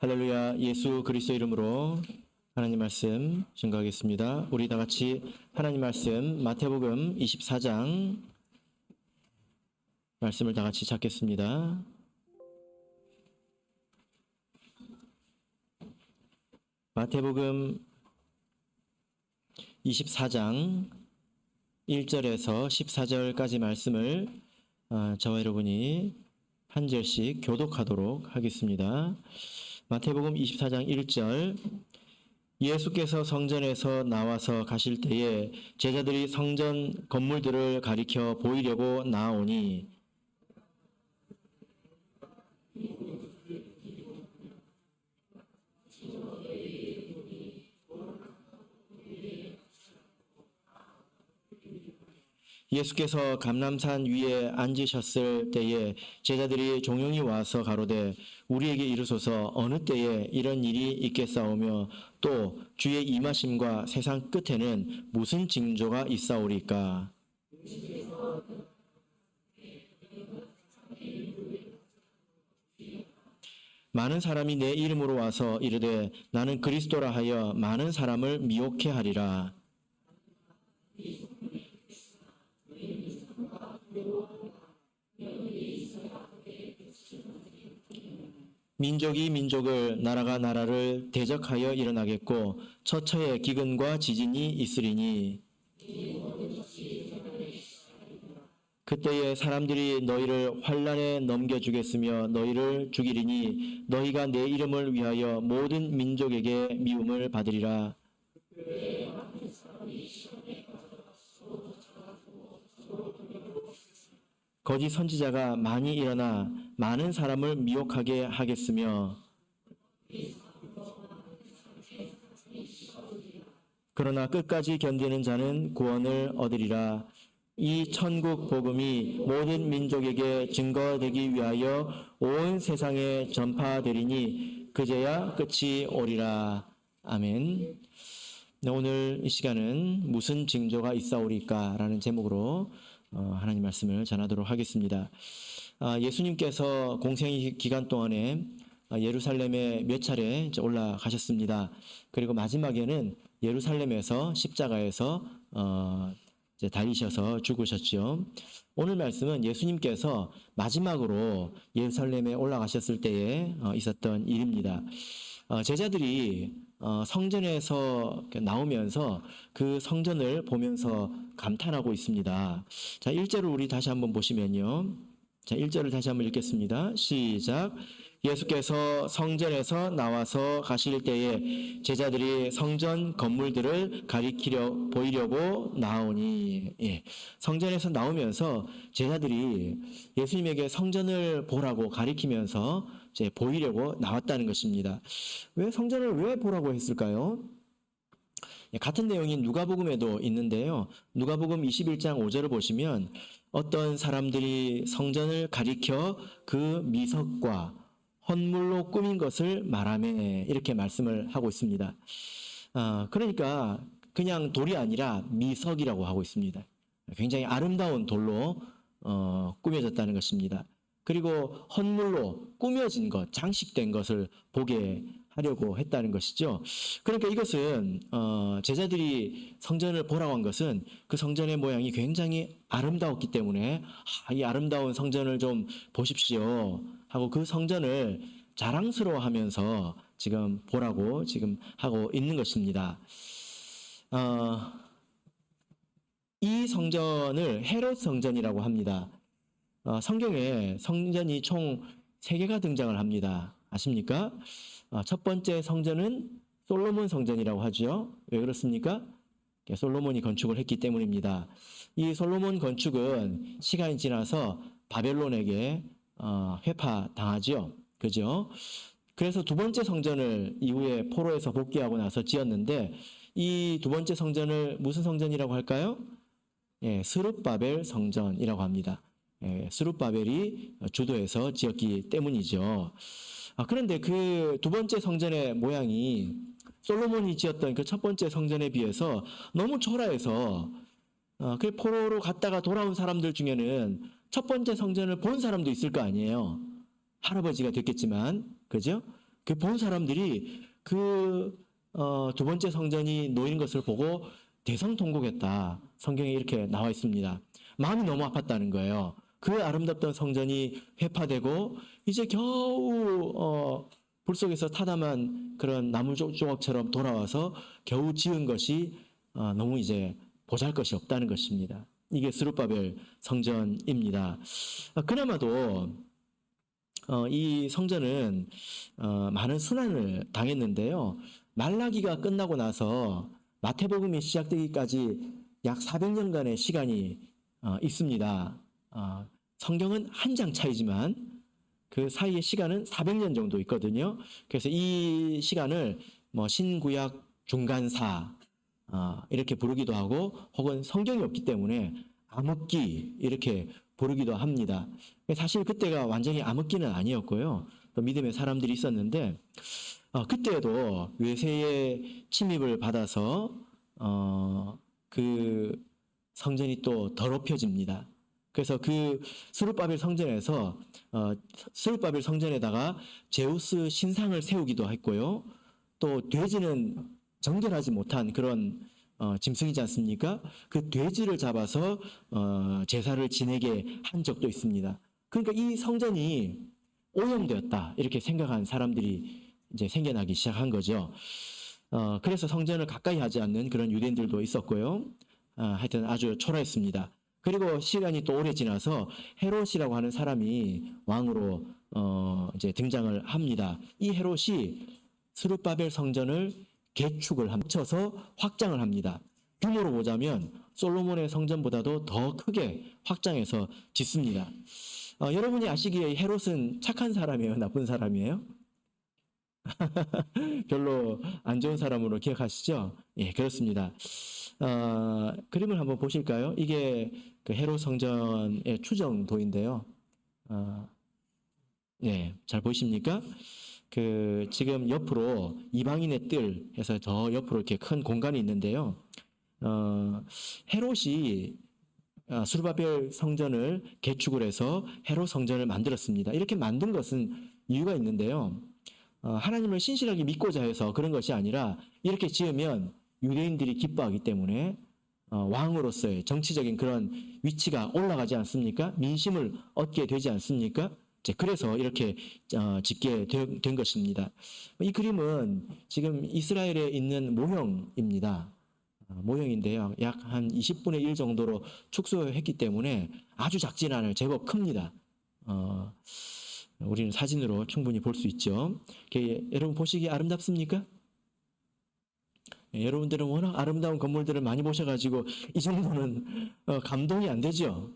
할렐루야. 예수 그리스도 이름으로 하나님 말씀 증거하겠습니다. 우리 다 같이 하나님 말씀 마태복음 24장 말씀을 다 같이 찾겠습니다. 마태복음 24장 1절에서 14절까지 말씀을 저와 여러분이 한 절씩 교독하도록 하겠습니다. 마태복음 24장 1절. 예수께서 성전에서 나와서 가실 때에 제자들이 성전 건물들을 가리켜 보이려고 나아오니 예수께서 감람산 위에 앉으셨을 때에 제자들이 종용이 와서 가로되 우리에게 이르소서 어느 때에 이런 일이 있겠사오며 또 주의 임하심과 세상 끝에는 무슨 징조가 있사오리까. 많은 사람이 내 이름으로 와서 이르되 나는 그리스도라 하여 많은 사람을 미혹해 하리라. 민족이 민족을 나라가 나라를 대적하여 일어나겠고 처처에 기근과 지진이 있으리니 그때에 사람들이 너희를 환난에 넘겨주겠으며 너희를 죽이리니 너희가 내 이름을 위하여 모든 민족에게 미움을 받으리라. 거짓 선지자가 많이 일어나 많은 사람을 미혹하게 하겠으며 그러나 끝까지 견디는 자는 구원을 얻으리라. 이 천국 복음이 모든 민족에게 증거되기 위하여 온 세상에 전파되리니 그제야 끝이 오리라. 아멘. 네, 오늘 이 시간은 무슨 징조가 있사오리까 라는 제목으로 하나님 말씀을 전하도록 하겠습니다. 예수님께서 공생 기간 동안에 예루살렘에 몇 차례 올라가셨습니다. 그리고 마지막에는 예루살렘에서 십자가에서 달리셔서 죽으셨죠. 오늘 말씀은 예수님께서 마지막으로 예루살렘에 올라가셨을 때에 있었던 일입니다. 제자들이 성전에서 나오면서 그 성전을 보면서 감탄하고 있습니다. 자, 1절을 우리 다시 한번 보시면요. 자, 1절을 다시 한번 읽겠습니다. 시작. 예수께서 성전에서 나와서 가실 때에 제자들이 성전 건물들을 보이려고 나오니. 예. 성전에서 나오면서 제자들이 예수님에게 성전을 보라고 가리키면서 이제 보이려고 나왔다는 것입니다. 왜 성전을 왜 보라고 했을까요? 같은 내용이 누가복음에도 있는데요. 누가복음 21장 5절을 보시면 어떤 사람들이 성전을 가리켜 그 미석과 헌물로 꾸민 것을 말하매 이렇게 말씀을 하고 있습니다. 그러니까 그냥 돌이 아니라 미석이라고 하고 있습니다. 굉장히 아름다운 돌로 꾸며졌다는 것입니다. 그리고 헌물로 꾸며진 것, 장식된 것을 보게 하려고 했다는 것이죠. 그러니까 이것은 제자들이 성전을 보라고 한 것은 그 성전의 모양이 굉장히 아름다웠기 때문에 이 아름다운 성전을 좀 보십시오 하고 그 성전을 자랑스러워하면서 지금 보라고 지금 하고 있는 것입니다. 이 성전을 헤롯 성전이라고 합니다. 성경에 성전이 총 3개가 등장을 합니다. 아십니까? 첫 번째 성전은 솔로몬 성전이라고 하죠. 왜 그렇습니까? 솔로몬이 건축을 했기 때문입니다. 이 솔로몬 건축은 시간이 지나서 바벨론에게 회파당하죠. 그죠? 그래서 두 번째 성전을 이후에 포로에서 복귀하고 나서 지었는데 이 두 번째 성전을 무슨 성전이라고 할까요? 예, 스룹바벨 성전이라고 합니다. 예, 스룹바벨이 주도해서 지었기 때문이죠. 그런데 그 두 번째 성전의 모양이 솔로몬이 지었던 그 첫 번째 성전에 비해서 너무 초라해서 그 포로로 갔다가 돌아온 사람들 중에는 첫 번째 성전을 본 사람도 있을 거 아니에요. 할아버지가 됐겠지만, 그죠? 그 본 사람들이 두 번째 성전이 놓인 것을 보고 대성통곡했다. 성경에 이렇게 나와 있습니다. 마음이 너무 아팠다는 거예요. 그 아름답던 성전이 회파되고 이제 겨우 불 속에서 타담한 그런 나무 조각처럼 돌아와서 겨우 지은 것이 너무 이제 보잘것이 없다는 것입니다. 이게 스룹바벨 성전입니다. 그나마도 이 성전은 많은 순환을 당했는데요. 말라기가 끝나고 나서 마태복음이 시작되기까지 약 400년간의 시간이 있습니다. 성경은 한 장 차이지만 그 사이의 시간은 400년 정도 있거든요. 그래서 이 시간을 뭐 신구약 중간사 이렇게 부르기도 하고, 혹은 성경이 없기 때문에 암흑기 이렇게 부르기도 합니다. 사실 그때가 완전히 암흑기는 아니었고요. 또 믿음의 사람들이 있었는데 그때에도 외세의 침입을 받아서 그 성전이 또 더럽혀집니다. 그래서 그 스룹바벨 성전에서 스룹바벨 성전에다가 제우스 신상을 세우기도 했고요. 또 돼지는 정결하지 못한 그런 짐승이지 않습니까? 그 돼지를 잡아서 제사를 지내게 한 적도 있습니다. 그러니까 이 성전이 오염되었다 이렇게 생각한 사람들이 이제 생겨나기 시작한 거죠. 그래서 성전을 가까이 하지 않는 그런 유대인들도 있었고요. 하여튼 아주 초라했습니다. 그리고 시간이 또 오래 지나서 헤롯이라고 하는 사람이 왕으로 이제 등장을 합니다. 이 헤롯이 스룹바벨 성전을 개축을 합쳐서 확장을 합니다. 규모로 보자면 솔로몬의 성전보다도 더 크게 확장해서 짓습니다. 여러분이 아시기에 헤롯은 착한 사람이에요? 나쁜 사람이에요? 별로 안 좋은 사람으로 기억하시죠? 예, 그렇습니다. 그림을 한번 보실까요? 이게 그 헤롯 성전의 추정도인데요. 네, 잘 보이십니까? 지금 옆으로 이방인의 뜰 해서 저 옆으로 이렇게 큰 공간이 있는데요. 헤롯이 스룹바벨 성전을 개축을 해서 헤롯 성전을 만들었습니다. 이렇게 만든 것은 이유가 있는데요. 하나님을 신실하게 믿고자 해서 그런 것이 아니라 이렇게 지으면 유대인들이 기뻐하기 때문에 왕으로서의 정치적인 그런 위치가 올라가지 않습니까? 민심을 얻게 되지 않습니까? 그래서 이렇게 짓게 된 것입니다. 이 그림은 지금 이스라엘에 있는 모형입니다. 모형인데요. 약 한 20분의 1 정도로 축소했기 때문에 아주 작진 않아요. 제법 큽니다. 우리는 사진으로 충분히 볼 수 있죠. 여러분 보시기에 아름답습니까? 여러분들은 워낙 아름다운 건물들을 많이 보셔가지고 이 정도는 감동이 안 되죠.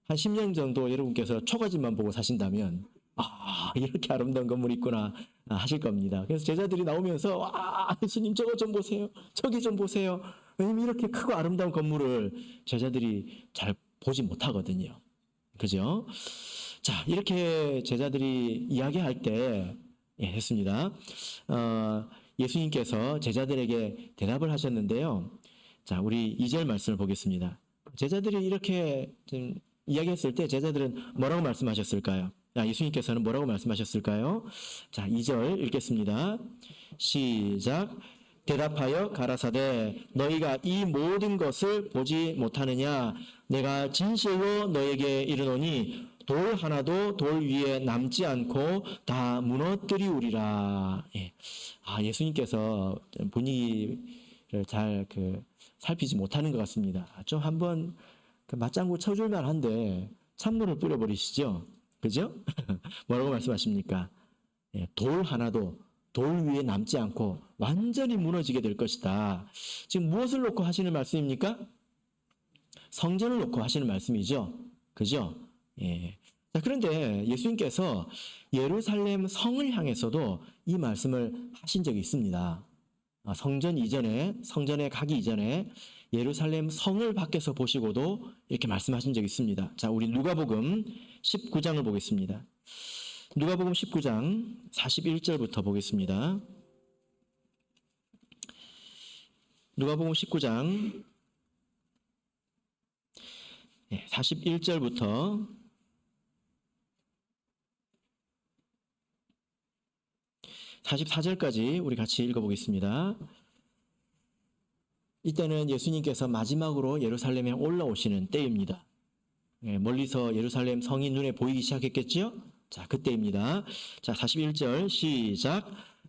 한 10년 정도 여러분께서 초가집만 보고 사신다면 이렇게 아름다운 건물이 있구나 하실 겁니다. 그래서 제자들이 나오면서 와, 예수님 저거 좀 보세요. 저기 좀 보세요. 왜냐면 이렇게 크고 아름다운 건물을 제자들이 잘 보지 못하거든요. 그죠? 자, 이렇게 제자들이 이야기할 때 했습니다. 예수님께서 제자들에게 대답을 하셨는데요. 자, 우리 2절 말씀을 보겠습니다. 제자들이 이렇게 좀 이야기했을 때 제자들은 뭐라고 말씀하셨을까요? 예수님께서는 뭐라고 말씀하셨을까요? 자, 2절 읽겠습니다. 시작. 대답하여 가라사대 너희가 이 모든 것을 보지 못하느냐? 내가 진실로 너에게 이르노니 돌 하나도 돌 위에 남지 않고 다 무너뜨리우리라. 예수님께서 분위기를 잘 살피지 못하는 것 같습니다. 좀 한번 맞장구 쳐줄만 한데 찬물을 뿌려버리시죠. 그죠? 뭐라고 말씀하십니까? 돌 하나도 돌 위에 남지 않고 완전히 무너지게 될 것이다. 지금 무엇을 놓고 하시는 말씀입니까? 성전을 놓고 하시는 말씀이죠. 그죠? 자, 그런데 예수님께서 예루살렘 성을 향해서도 이 말씀을 하신 적이 있습니다. 성전에 가기 이전에 예루살렘 성을 밖에서 보시고도 이렇게 말씀하신 적이 있습니다. 자, 우리 누가복음 19장을 보겠습니다. 누가복음 19장 41절부터 보겠습니다. 누가복음 19장 41절부터 44절까지 우리 같이 읽어보겠습니다. 이때는 예수님께서 마지막으로 예루살렘에 올라오시는 때입니다. 멀리서 예루살렘 성이 눈에 보이기 시작했겠지요? 자, 그때입니다. 자, 41절 시작.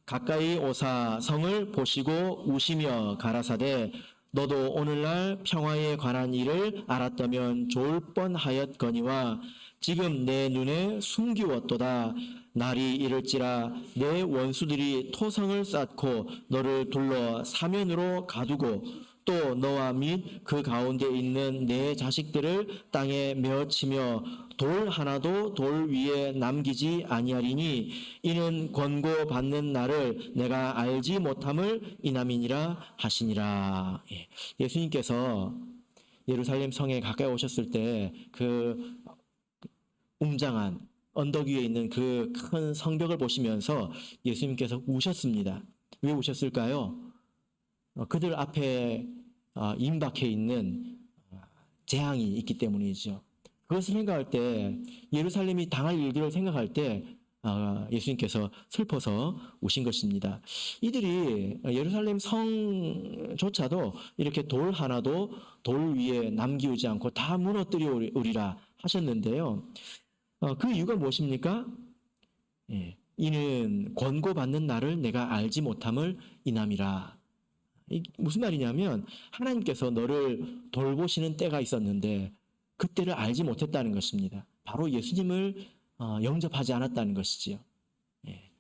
가까이 오사 성을 보시고 우시며 가라사대 너도 오늘날 평화에 관한 일을 알았다면 좋을 뻔하였거니와 지금 내 눈에 숨기웠도다. 날이 이를지라 내 원수들이 토성을 쌓고 너를 둘러 사면으로 가두고 또 너와 및 그 가운데 있는 내 자식들을 땅에 메어치며 돌 하나도 돌 위에 남기지 아니하리니 이는 권고받는 날을 내가 알지 못함을 이남이니라 하시니라. 예수님께서 예루살렘 성에 가까이 오셨을 때 그 웅장한 언덕 위에 있는 그 큰 성벽을 보시면서 예수님께서 우셨습니다. 왜 우셨을까요? 그들 앞에 임박해 있는 재앙이 있기 때문이죠. 그것을 생각할 때 예루살렘이 당할 일들을 생각할 때 예수님께서 슬퍼서 우신 것입니다. 이들이 예루살렘 성조차도 이렇게 돌 하나도 돌 위에 남기우지 않고 다 무너뜨리우리라 하셨는데요. 그 이유가 무엇입니까? 이는 권고받는 날을 내가 알지 못함을 이남이라. 무슨 말이냐면 하나님께서 너를 돌보시는 때가 있었는데 그때를 알지 못했다는 것입니다. 바로 예수님을 영접하지 않았다는 것이지요.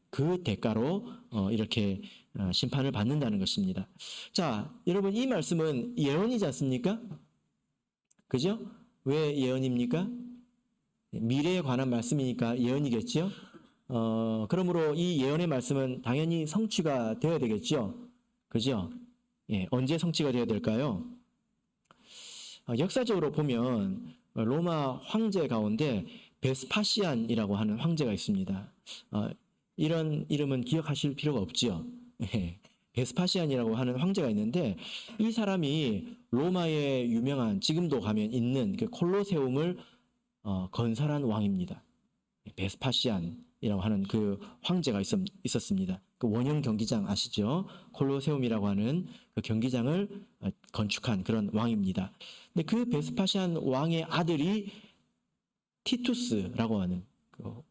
그 대가로 이렇게 심판을 받는다는 것입니다. 자, 여러분 이 말씀은 예언이지 않습니까? 그죠? 왜 예언입니까? 미래에 관한 말씀이니까 예언이겠죠? 그러므로 이 예언의 말씀은 당연히 성취가 되어야 되겠죠? 그죠? 언제 성취가 되어야 될까요? 역사적으로 보면 로마 황제 가운데 베스파시안이라고 하는 황제가 있습니다. 이런 이름은 기억하실 필요가 없지요. 베스파시안이라고 하는 황제가 있는데 이 사람이 로마의 유명한 지금도 가면 있는 그 콜로세움을 건설한 왕입니다. 베스파시안이라고 하는 그 황제가 있었습니다. 그 원형 경기장 아시죠? 콜로세움이라고 하는 그 경기장을 건축한 그런 왕입니다. 근데 그 베스파시안 왕의 아들이 티투스라고 하는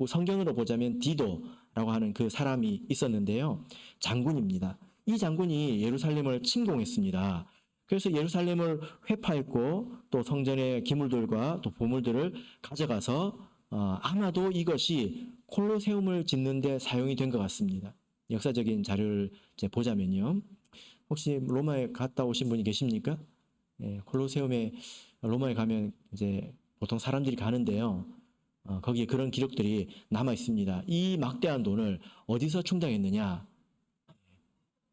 성경으로 보자면 디도라고 하는 그 사람이 있었는데요. 장군입니다. 이 장군이 예루살렘을 침공했습니다. 그래서 예루살렘을 회파했고 또 성전의 기물들과 또 보물들을 가져가서 아마도 이것이 콜로세움을 짓는 데 사용이 된 것 같습니다. 역사적인 자료를 이제 보자면요. 혹시 로마에 갔다 오신 분이 계십니까? 콜로세움에 로마에 가면 이제 보통 사람들이 가는데요. 거기에 그런 기록들이 남아 있습니다. 이 막대한 돈을 어디서 충당했느냐?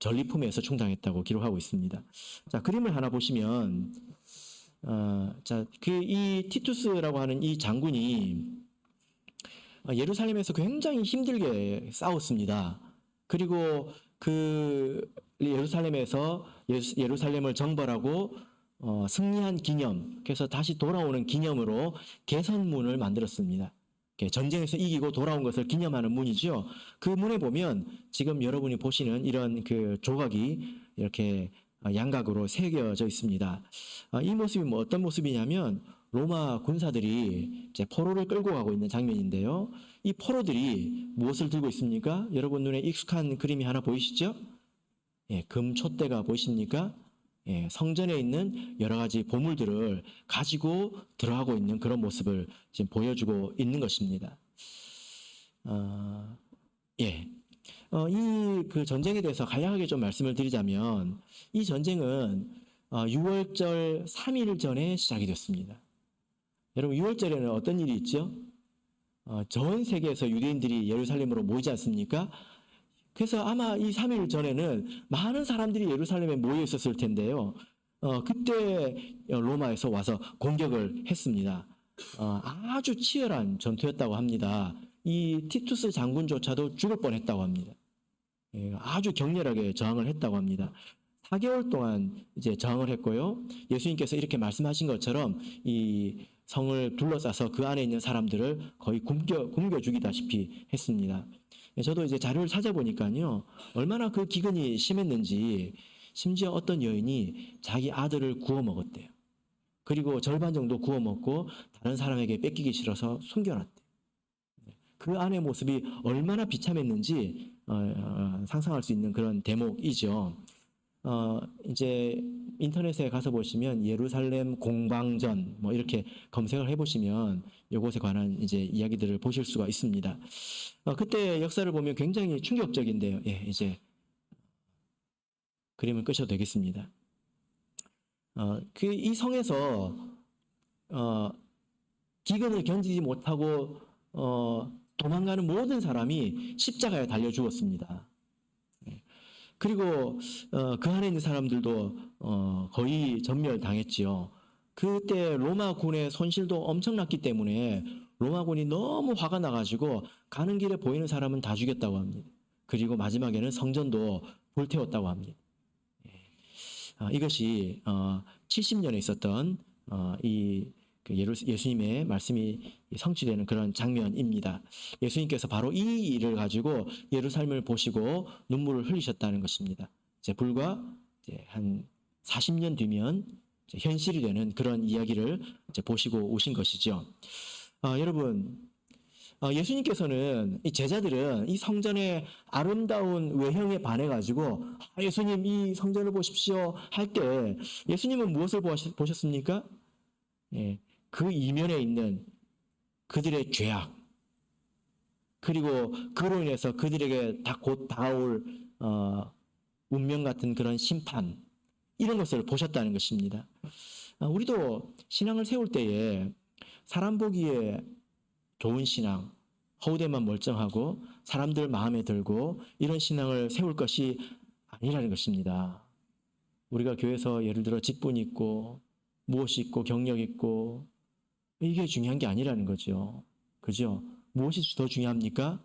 전리품에서 충당했다고 기록하고 있습니다. 자, 그림을 하나 보시면, 이 티투스라고 하는 이 장군이 예루살렘에서 굉장히 힘들게 싸웠습니다. 그리고 그 예루살렘에서 예루살렘을 정벌하고 승리한 기념, 그래서 다시 돌아오는 기념으로 개선문을 만들었습니다. 전쟁에서 이기고 돌아온 것을 기념하는 문이죠. 그 문에 보면 지금 여러분이 보시는 이런 그 조각이 이렇게 양각으로 새겨져 있습니다. 이 모습이 어떤 모습이냐면 로마 군사들이 이제 포로를 끌고 가고 있는 장면인데요. 이 포로들이 무엇을 들고 있습니까? 여러분 눈에 익숙한 그림이 하나 보이시죠? 금 촛대가 보이십니까? 성전에 있는 여러 가지 보물들을 가지고 들어가고 있는 그런 모습을 지금 보여주고 있는 것입니다. 이 그 전쟁에 대해서 간략하게 좀 말씀을 드리자면 이 전쟁은 6월절 3일 전에 시작이 됐습니다. 여러분 6월절에는 어떤 일이 있죠? 전 세계에서 유대인들이 예루살렘으로 모이지 않습니까? 그래서 아마 이 3일 전에는 많은 사람들이 예루살렘에 모여 있었을 텐데요. 그때 로마에서 와서 공격을 했습니다. 아주 치열한 전투였다고 합니다. 이 티투스 장군조차도 죽을 뻔했다고 합니다. 아주 격렬하게 저항을 했다고 합니다. 4개월 동안 이제 저항을 했고요. 예수님께서 이렇게 말씀하신 것처럼 이 성을 둘러싸서 그 안에 있는 사람들을 거의 굶겨 죽이다시피 했습니다. 저도 이제 자료를 찾아보니까요, 얼마나 그 기근이 심했는지, 심지어 어떤 여인이 자기 아들을 구워 먹었대요. 그리고 절반 정도 구워 먹고 다른 사람에게 뺏기기 싫어서 숨겨놨대요. 그 아내의 모습이 얼마나 비참했는지 상상할 수 있는 그런 대목이죠. 이제 인터넷에 가서 보시면 예루살렘 공방전 뭐 이렇게 검색을 해보시면 이곳에 관한 이제 이야기들을 보실 수가 있습니다. 그때 역사를 보면 굉장히 충격적인데요. 예, 이제 그림을 끄셔도 되겠습니다. 이 성에서 기근을 견디지 못하고 도망가는 모든 사람이 십자가에 달려 죽었습니다. 그리고 그 안에 있는 사람들도 거의 전멸당했지요. 그때 로마군의 손실도 엄청났기 때문에 로마군이 너무 화가 나가지고 가는 길에 보이는 사람은 다 죽였다고 합니다. 그리고 마지막에는 성전도 불태웠다고 합니다. 이것이 70년에 있었던 예수님의 말씀이 성취되는 그런 장면입니다. 예수님께서 바로 이 일을 가지고 예루살렘을 보시고 눈물을 흘리셨다는 것입니다. 이제 불과 한 40년 뒤면 현실이 되는 그런 이야기를 이제 보시고 오신 것이죠. 여러분, 예수님께서는 이 제자들은 이 성전의 아름다운 외형에 반해가지고 예수님 이 성전을 보십시오 할 때 예수님은 무엇을 보셨습니까? 예, 그 이면에 있는 그들의 죄악, 그리고 그로 인해서 그들에게 곧 다가올 운명 같은 그런 심판, 이런 것을 보셨다는 것입니다. 우리도 신앙을 세울 때에 사람 보기에 좋은 신앙, 허우대만 멀쩡하고 사람들 마음에 들고 이런 신앙을 세울 것이 아니라는 것입니다. 우리가 교회에서 예를 들어 직분 있고 무엇이 있고 경력 있고 이게 중요한 게 아니라는 거죠. 그죠? 무엇이 더 중요합니까?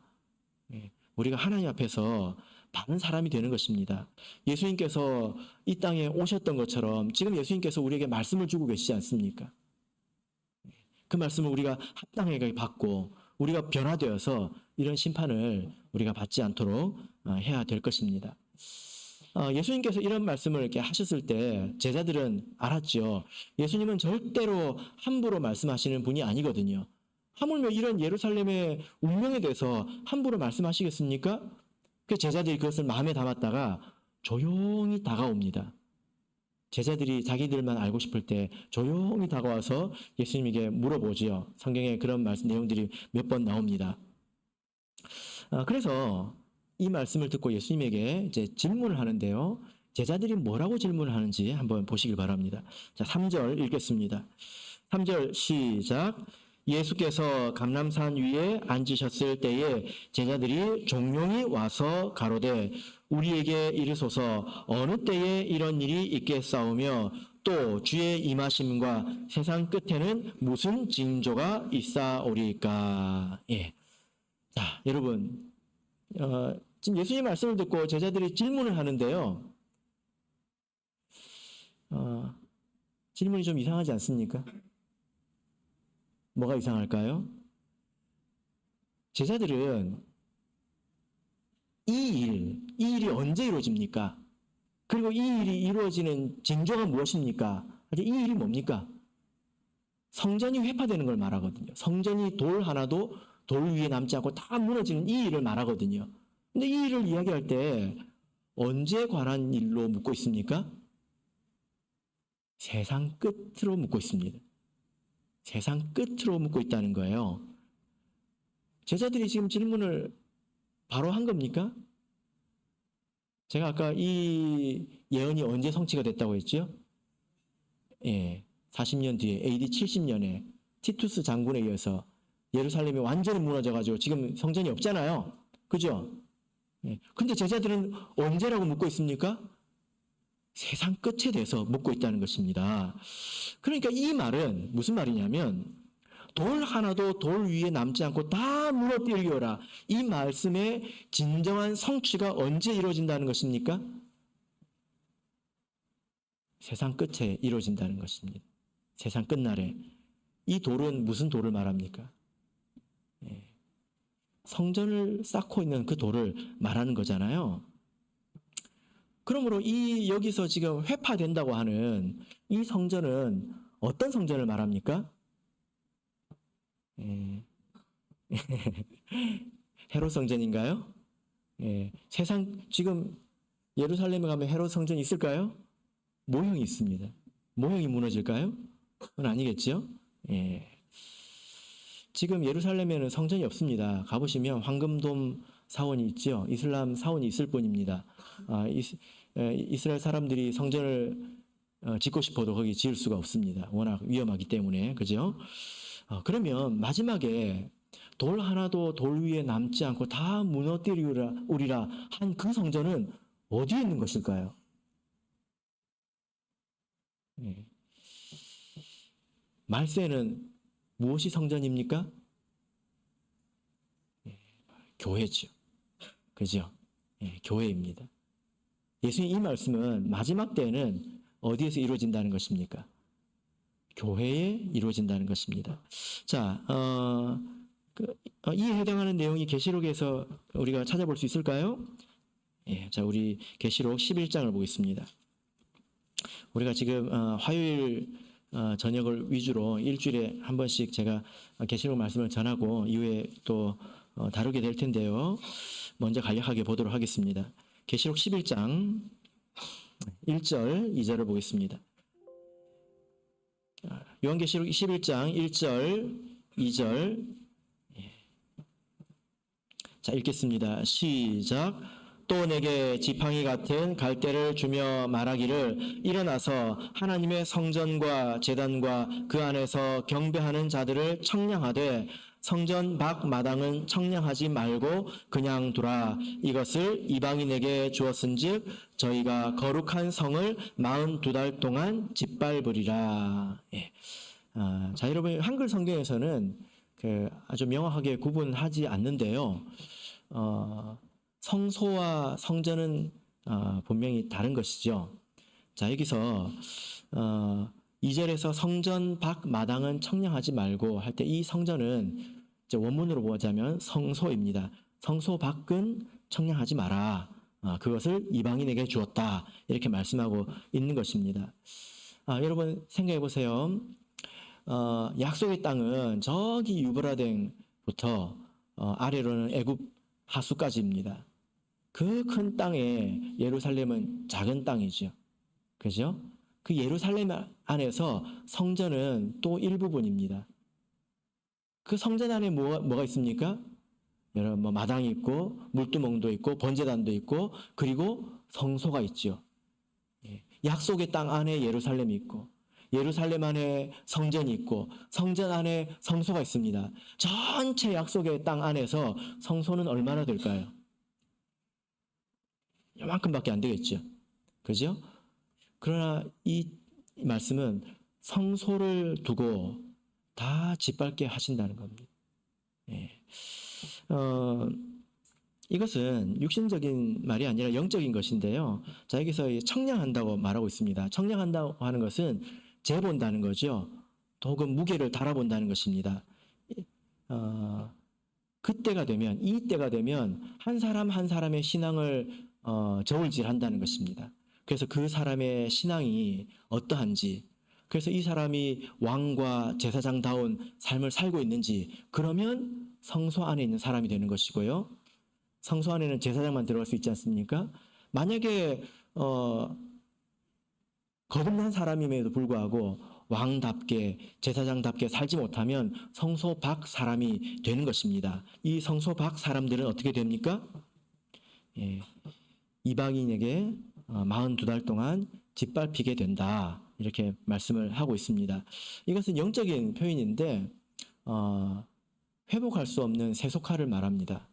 우리가 하나님 앞에서 바른 사람이 되는 것입니다. 예수님께서 이 땅에 오셨던 것처럼 지금 예수님께서 우리에게 말씀을 주고 계시지 않습니까? 그 말씀을 우리가 합당하게 받고 우리가 변화되어서 이런 심판을 우리가 받지 않도록 해야 될 것입니다. 예수님께서 이런 말씀을 이렇게 하셨을 때 제자들은 알았죠. 예수님은 절대로 함부로 말씀하시는 분이 아니거든요. 하물며 이런 예루살렘의 운명에 대해서 함부로 말씀하시겠습니까? 그 제자들이 그것을 마음에 담았다가 조용히 다가옵니다. 제자들이 자기들만 알고 싶을 때 조용히 다가와서 예수님에게 물어보지요. 성경에 그런 말씀 내용들이 몇 번 나옵니다. 그래서 이 말씀을 듣고 예수님에게 이제 질문을 하는데요. 제자들이 뭐라고 질문을 하는지 한번 보시길 바랍니다. 자, 3절 읽겠습니다. 3절 시작. 예수께서 감람산 위에 앉으셨을 때에 제자들이 종용이 와서 가로되 우리에게 이르소서 어느 때에 이런 일이 있겠사오며 또 주의 임하심과 세상 끝에는 무슨 징조가 있사오리까. 예. 자, 여러분, 지금 예수님 말씀을 듣고 제자들이 질문을 하는데요. 질문이 좀 이상하지 않습니까? 뭐가 이상할까요? 제자들은 이 일이 언제 이루어집니까? 그리고 이 일이 이루어지는 징조가 무엇입니까? 이 일이 뭡니까? 성전이 회파되는 걸 말하거든요. 성전이 돌 하나도 돌 위에 남지 않고 다 무너지는 이 일을 말하거든요. 근데 이 일을 이야기할 때 언제 관한 일로 묻고 있습니까? 세상 끝으로 묻고 있습니다. 세상 끝으로 묻고 있다는 거예요. 제자들이 지금 질문을 바로 한 겁니까? 제가 아까 이 예언이 언제 성취가 됐다고 했죠? 예, 40년 뒤에 AD 70년에 티투스 장군에 의해서 예루살렘이 완전히 무너져가지고 지금 성전이 없잖아요. 그죠? 예, 근데 제자들은 언제라고 묻고 있습니까? 세상 끝에 대해서 묻고 있다는 것입니다. 그러니까 이 말은 무슨 말이냐면 돌 하나도 돌 위에 남지 않고 다 무너뜨리려라. 이 말씀의 진정한 성취가 언제 이루어진다는 것입니까? 세상 끝에 이루어진다는 것입니다. 세상 끝날에. 이 돌은 무슨 돌을 말합니까? 예. 성전을 쌓고 있는 그 돌을 말하는 거잖아요. 그러므로 이 여기서 지금 회파된다고 하는 이 성전은 어떤 성전을 말합니까? 예. 헤롯 성전인가요? 예. 세상 지금 예루살렘에 가면 헤롯 성전이 있을까요? 모형이 있습니다. 모형이 무너질까요? 그건 아니겠죠? 예. 지금 예루살렘에는 성전이 없습니다. 가보시면 황금돔 사원이 있죠. 이슬람 사원이 있을 뿐입니다. 이스라엘 사람들이 성전을 짓고 싶어도 거기 지을 수가 없습니다. 워낙 위험하기 때문에. 그죠? 그러면 마지막에 돌 하나도 돌 위에 남지 않고 다 무너뜨리리라 한 그 성전은 어디에 있는 것일까요? 예. 말세는 무엇이 성전입니까? 예, 교회죠. 그죠? 예, 교회입니다. 예수님 이 말씀은 마지막 때에는 어디에서 이루어진다는 것입니까? 교회에 이루어진다는 것입니다. 자, 이에 해당하는 내용이 계시록에서 우리가 찾아볼 수 있을까요? 예, 자, 우리 계시록 11장을 보겠습니다. 우리가 지금 화요일 저녁을 위주로 일주일에 한 번씩 제가 계시록 말씀을 전하고 이후에 또 다루게 될 텐데요. 먼저 간략하게 보도록 하겠습니다. 계시록 11장 1절, 2절을 보겠습니다. 요한계시록 11장 1절, 2절. 자, 읽겠습니다. 시작. 또 내게 지팡이 같은 갈대를 주며 말하기를 일어나서 하나님의 성전과 제단과 그 안에서 경배하는 자들을 청량하되 성전 밖 마당은 청량하지 말고 그냥 두라. 이것을 이방인에게 주었은즉 저희가 거룩한 성을 42달 동안 짓밟으리라. 예. 자, 여러분 한글 성경에서는 아주 명확하게 구분하지 않는데요. 성소와 성전은 분명히 다른 것이죠. 자, 여기서 2절에서 성전 밖 마당은 청량하지 말고 할 때 이 성전은 원문으로 보자면 성소입니다. 성소 밖은 청량하지 마라. 그것을 이방인에게 주었다. 이렇게 말씀하고 있는 것입니다. 여러분 생각해 보세요. 약속의 땅은 저기 유브라데부터 아래로는 애굽 하수까지입니다. 그 큰 땅에 예루살렘은 작은 땅이죠. 그죠? 그 예루살렘 안에서 성전은 또 일부분입니다. 그 성전 안에 뭐가 있습니까? 여러분, 마당이 있고, 물두멍도 있고, 번제단도 있고, 그리고 성소가 있죠. 약속의 땅 안에 예루살렘이 있고, 예루살렘 안에 성전이 있고, 성전 안에 성소가 있습니다. 전체 약속의 땅 안에서 성소는 얼마나 될까요? 이만큼밖에 안 되겠죠. 그죠? 그러나 이 말씀은 성소를 두고 다 짓밟게 하신다는 겁니다. 예. 이것은 육신적인 말이 아니라 영적인 것인데요. 자, 여기서 청량한다고 말하고 있습니다. 청량한다고 하는 것은 재본다는 거죠. 혹은 무게를 달아본다는 것입니다. 그때가 되면, 이 때가 되면 한 사람 한 사람의 신앙을 저울질한다는 것입니다. 그래서 그 사람의 신앙이 어떠한지, 그래서 이 사람이 왕과 제사장다운 삶을 살고 있는지, 그러면 성소 안에 있는 사람이 되는 것이고요. 성소 안에는 제사장만 들어갈 수 있지 않습니까? 만약에 거듭난 사람임에도 불구하고 왕답게 제사장답게 살지 못하면 성소 밖 사람이 되는 것입니다. 이 성소 밖 사람들은 어떻게 됩니까? 예, 이방인에게 42달 동안 짓밟히게 된다. 이렇게 말씀을 하고 있습니다. 이것은 영적인 표현인데 회복할 수 없는 세속화를 말합니다.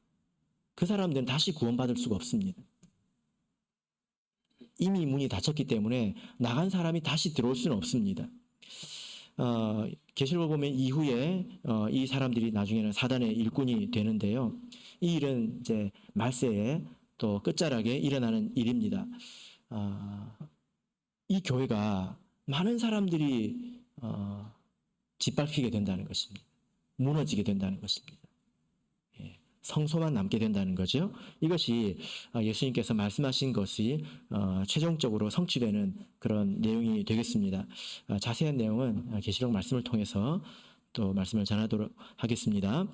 그 사람들은 다시 구원받을 수가 없습니다. 이미 문이 닫혔기 때문에 나간 사람이 다시 들어올 수는 없습니다. 계시록을 보면 이후에 이 사람들이 나중에는 사단의 일꾼이 되는데요. 이 일은 이제 말세에 또 끝자락에 일어나는 일입니다. 이 교회가 많은 사람들이 짓밟히게 된다는 것입니다. 무너지게 된다는 것입니다. 예. 성소만 남게 된다는 거죠. 이것이 예수님께서 말씀하신 것이 최종적으로 성취되는 그런 내용이 되겠습니다. 자세한 내용은 계시록 말씀을 통해서 또 말씀을 전하도록 하겠습니다.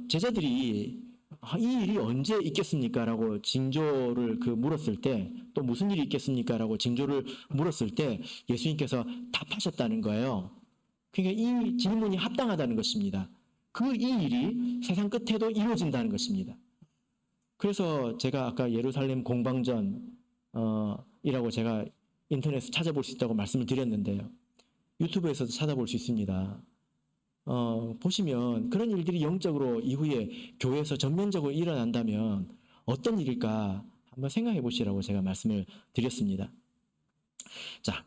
제자들이 이 일이 언제 있겠습니까? 라고 징조를 물었을 때, 또 무슨 일이 있겠습니까? 라고 징조를 물었을 때 예수님께서 답하셨다는 거예요. 그러니까 이 질문이 합당하다는 것입니다. 이 일이 세상 끝에도 이루어진다는 것입니다. 그래서 제가 아까 예루살렘 공방전 이라고 제가 인터넷에서 찾아볼 수 있다고 말씀을 드렸는데요. 유튜브에서도 찾아볼 수 있습니다. 보시면 그런 일들이 영적으로 이후에 교회에서 전면적으로 일어난다면 어떤 일일까 한번 생각해 보시라고 제가 말씀을 드렸습니다. 자,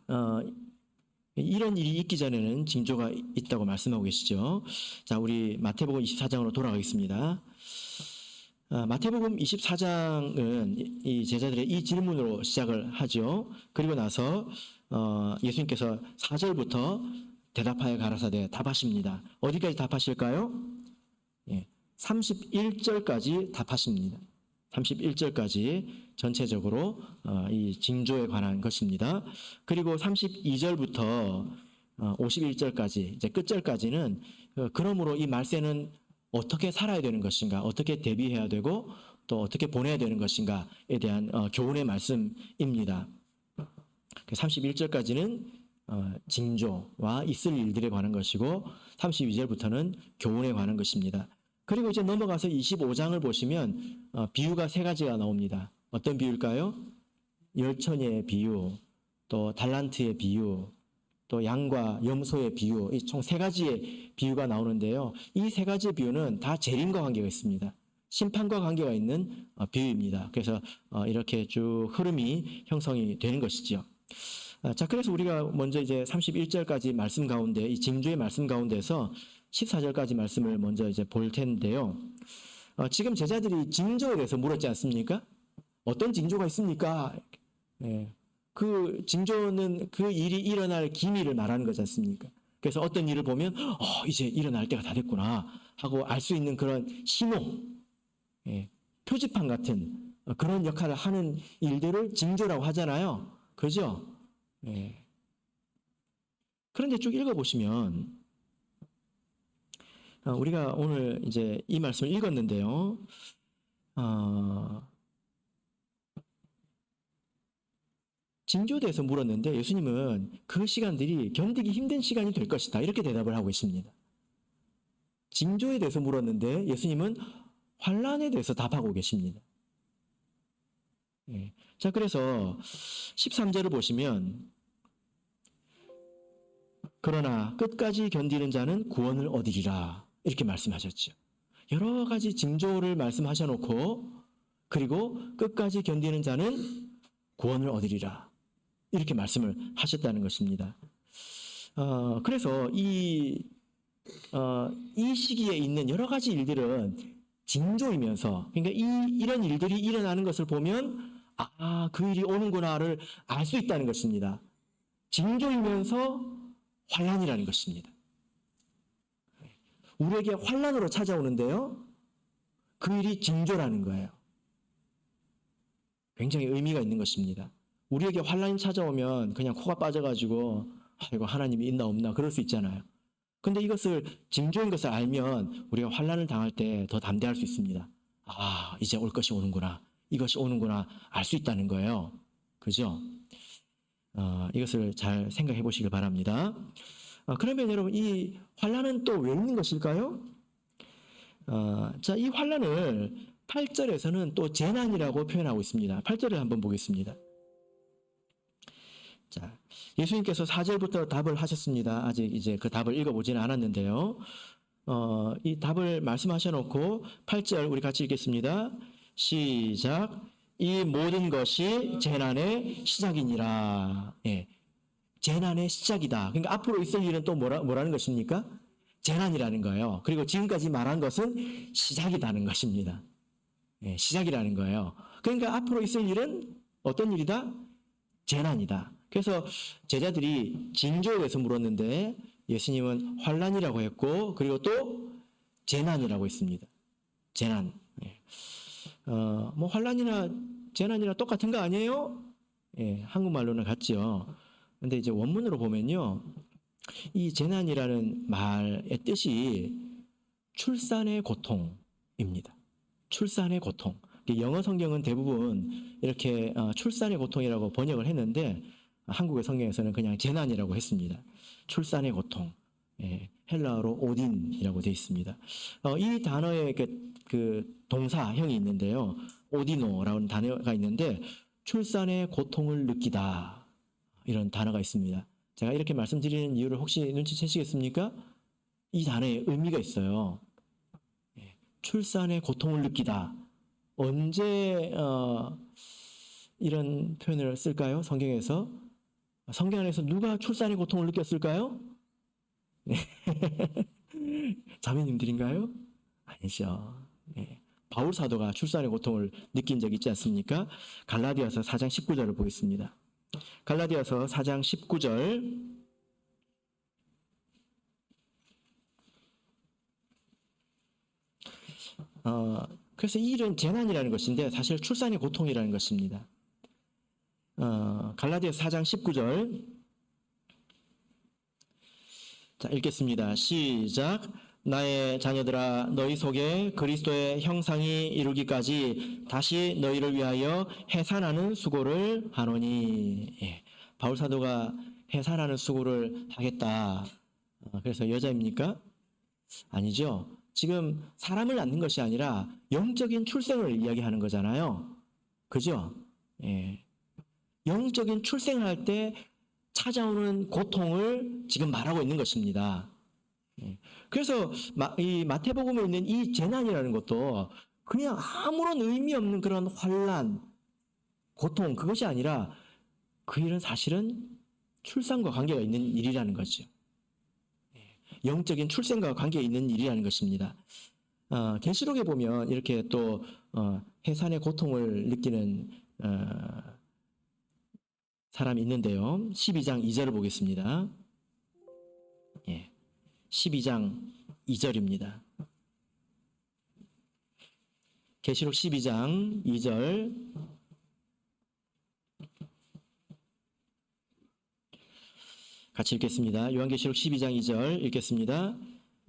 이런 일이 있기 전에는 징조가 있다고 말씀하고 계시죠. 자, 우리 마태복음 24장으로 돌아가겠습니다. 마태복음 24장은 이 제자들의 이 질문으로 시작을 하죠. 그리고 나서 예수님께서 4절부터 대답하여 가라사대 답하십니다. 어디까지 답하실까요? 31절까지 답하십니다. 31절까지 전체적으로 이 징조에 관한 것입니다. 그리고 32절부터 51절까지 이제 끝절까지는 그러므로 이 말세는 어떻게 살아야 되는 것인가, 어떻게 대비해야 되고 또 어떻게 보내야 되는 것인가에 대한 교훈의 말씀입니다. 31절까지는 징조와 있을 일들에 관한 것이고 32절부터는 교훈에 관한 것입니다. 그리고 이제 넘어가서 25장을 보시면 비유가 3가지가 나옵니다. 어떤 비유일까요? 열처녀의 비유, 또 달란트의 비유, 또 양과 염소의 비유, 이 총 3가지의 비유가 나오는데요. 이 3가지의 비유는 다 재림과 관계가 있습니다. 심판과 관계가 있는 비유입니다. 그래서 이렇게 쭉 흐름이 형성이 되는 것이죠. 자, 그래서 우리가 먼저 이제 31절까지 말씀 가운데, 이 징조의 말씀 가운데서 14절까지 말씀을 먼저 이제 볼 텐데요. 지금 제자들이 징조에 대해서 물었지 않습니까? 어떤 징조가 있습니까? 그 징조는 그 일이 일어날 기미를 말하는 거지 않습니까? 그래서 어떤 일을 보면, 이제 일어날 때가 다 됐구나 하고 알 수 있는 그런 신호, 표지판 같은 그런 역할을 하는 일들을 징조라고 하잖아요. 그죠? 그런데 쭉 읽어보시면, 우리가 오늘 이제 이 말씀을 읽었는데요. 징조에 대해서 물었는데 예수님은 그 시간들이 견디기 힘든 시간이 될 것이다. 이렇게 대답을 하고 있습니다. 징조에 대해서 물었는데 예수님은 환난에 대해서 답하고 계십니다. 자, 그래서 13절을 보시면 그러나 끝까지 견디는 자는 구원을 얻으리라 이렇게 말씀하셨죠. 여러 가지 징조를 말씀하셔놓고 그리고 끝까지 견디는 자는 구원을 얻으리라 이렇게 말씀을 하셨다는 것입니다. 그래서 이 시기에 있는 여러 가지 일들은 징조이면서, 그러니까 이런 일들이 일어나는 것을 보면 그 일이 오는구나를 알 수 있다는 것입니다. 징조이면서 환난이라는 것입니다. 우리에게 환난으로 찾아오는데요, 그 일이 징조라는 거예요. 굉장히 의미가 있는 것입니다. 우리에게 환난이 찾아오면 그냥 코가 빠져가지고 이거 하나님이 있나 없나 그럴 수 있잖아요. 근데 이것을 징조인 것을 알면 우리가 환난을 당할 때 더 담대할 수 있습니다. 이제 올 것이 오는구나, 이것이 오는구나 알 수 있다는 거예요. 그죠? 이것을 잘 생각해 보시길 바랍니다. 그러면 여러분, 이 환난은 또 왜 있는 것일까요? 자, 이 환난을 8절에서는 또 재난이라고 표현하고 있습니다. 8절을 한번 보겠습니다. 자, 예수님께서 4절부터 답을 하셨습니다. 아직 이제 그 답을 읽어보지는 않았는데요. 이 답을 말씀하셔놓고 8절 우리 같이 읽겠습니다. 시작. 이 모든 것이 재난의 시작이니라. 재난의 시작이다. 그러니까 앞으로 있을 일은 또 뭐라는 것입니까? 재난이라는 거예요. 그리고 지금까지 말한 것은 시작이라는 것입니다. 시작이라는 거예요. 그러니까 앞으로 있을 일은 어떤 일이다? 재난이다. 그래서 제자들이 징조에 대해서 물었는데 예수님은 환난이라고 했고 그리고 또 재난이라고 했습니다. 재난. 예. 뭐 환란이나 재난이나 똑같은 거 아니에요? 예, 한국말로는 같죠. 근데 이제 원문으로 보면요, 이 재난이라는 말의 뜻이 출산의 고통입니다. 출산의 고통. 영어 성경은 대부분 이렇게 출산의 고통이라고 번역을 했는데 한국의 성경에서는 그냥 재난이라고 했습니다. 출산의 고통. 예, 헬라어로 오딘이라고 되어 있습니다. 이 단어의 그 동사형이 있는데요. 오디노라는 단어가 있는데 출산의 고통을 느끼다 이런 단어가 있습니다. 제가 이렇게 말씀드리는 이유를 혹시 눈치채시겠습니까? 이 단어에 의미가 있어요. 예, 출산의 고통을 느끼다. 언제 이런 표현을 쓸까요? 성경에서? 성경 안에서 누가 출산의 고통을 느꼈을까요? 자매님들인가요? 아니죠. 네. 바울 사도가 출산의 고통을 느낀 적 있지 않습니까? 갈라디아서 4장 19절을 보겠습니다. 갈라디아서 4장 19절. 그래서 이 일은 재난이라는 것인데 사실 출산의 고통이라는 것입니다. 갈라디아서 4장 19절. 자, 읽겠습니다. 시작. 나의 자녀들아, 너희 속에 그리스도의 형상이 이루기까지 다시 너희를 위하여 해산하는 수고를 하노니. 예, 바울 사도가 해산하는 수고를 하겠다. 그래서 여자입니까? 아니죠. 지금 사람을 낳는 것이 아니라 영적인 출생을 이야기하는 거잖아요. 그죠? 예. 영적인 출생을 할 때 찾아오는 고통을 지금 말하고 있는 것입니다. 그래서 이 마태복음에 있는 이 재난이라는 것도 그냥 아무런 의미 없는 그런 환난, 고통 그것이 아니라 그 일은 사실은 출산과 관계가 있는 일이라는 거죠. 영적인 출생과 관계가 있는 일이라는 것입니다. 계시록에 보면 이렇게 또 해산의 고통을 느끼는 사람이 있는데요. 12장 2절을 보겠습니다. 예, 12장 2절입니다. 계시록 12장 2절. 같이 읽겠습니다. 요한계시록 12장 2절 읽겠습니다.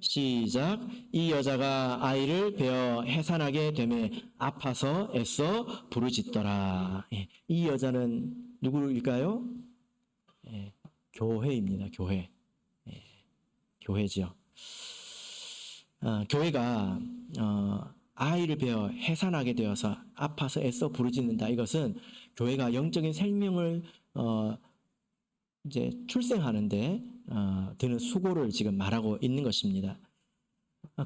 시작. 이 여자가 아이를 베어 해산하게 되매 아파서 애써 부르짖더라. 예, 이 여자는 누구일까요? 예, 교회입니다. 교회. 예, 교회지요. 교회가 아이를 베어 해산하게 되어서 아파서 애써 부르짖는다. 이것은 교회가 영적인 생명을 이제 출생하는데 드는 수고를 지금 말하고 있는 것입니다.